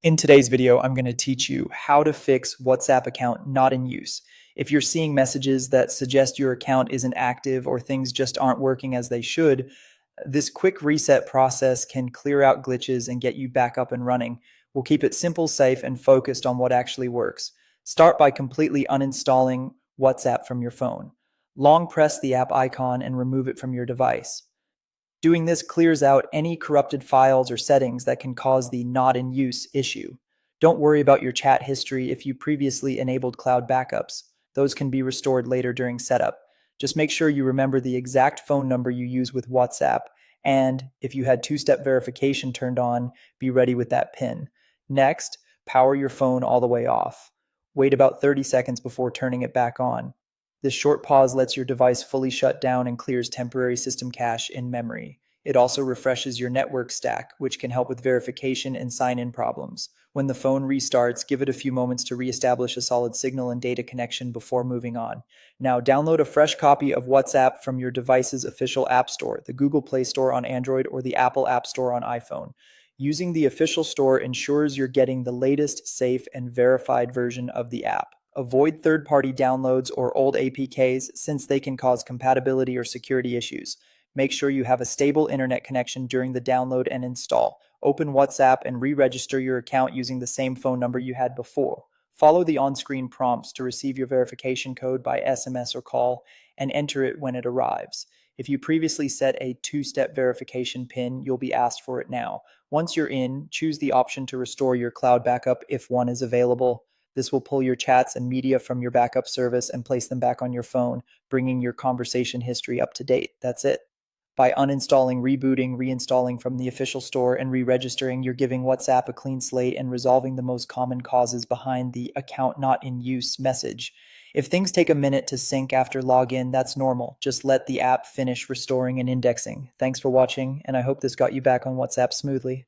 In today's video, I'm going to teach you how to fix WhatsApp account not in use. If you're seeing messages that suggest your account isn't active or things just aren't working as they should, this quick reset process can clear out glitches and get you back up and running. We'll keep it simple, safe, and focused on what actually works. Start by completely uninstalling WhatsApp from your phone. Long press the app icon and remove it from your device. Doing this clears out any corrupted files or settings that can cause the not in use issue. Don't worry about your chat history if you previously enabled cloud backups. Those can be restored later during setup. Just make sure you remember the exact phone number you use with WhatsApp, and if you had two-step verification turned on, be ready with that PIN. Next, power your phone all the way off. Wait about 30 seconds before turning it back on. This short pause lets your device fully shut down and clears temporary system cache in memory. It also refreshes your network stack, which can help with verification and sign-in problems. When the phone restarts, give it a few moments to reestablish a solid signal and data connection before moving on. Now, download a fresh copy of WhatsApp from your device's official app store, the Google Play Store on Android or the Apple App Store on iPhone. Using the official store ensures you're getting the latest, safe, and verified version of the app. Avoid third-party downloads or old APKs since they can cause compatibility or security issues. Make sure you have a stable internet connection during the download and install. Open WhatsApp and re-register your account using the same phone number you had before. Follow the on-screen prompts to receive your verification code by SMS or call and enter it when it arrives. If you previously set a two-step verification PIN, you'll be asked for it now. Once you're in, choose the option to restore your cloud backup if one is available. This will pull your chats and media from your backup service and place them back on your phone, bringing your conversation history up to date. That's it. By uninstalling, rebooting, reinstalling from the official store, and re-registering, you're giving WhatsApp a clean slate and resolving the most common causes behind the account not in use message. If things take a minute to sync after login, that's normal. Just let the app finish restoring and indexing. Thanks for watching, and I hope this got you back on WhatsApp smoothly.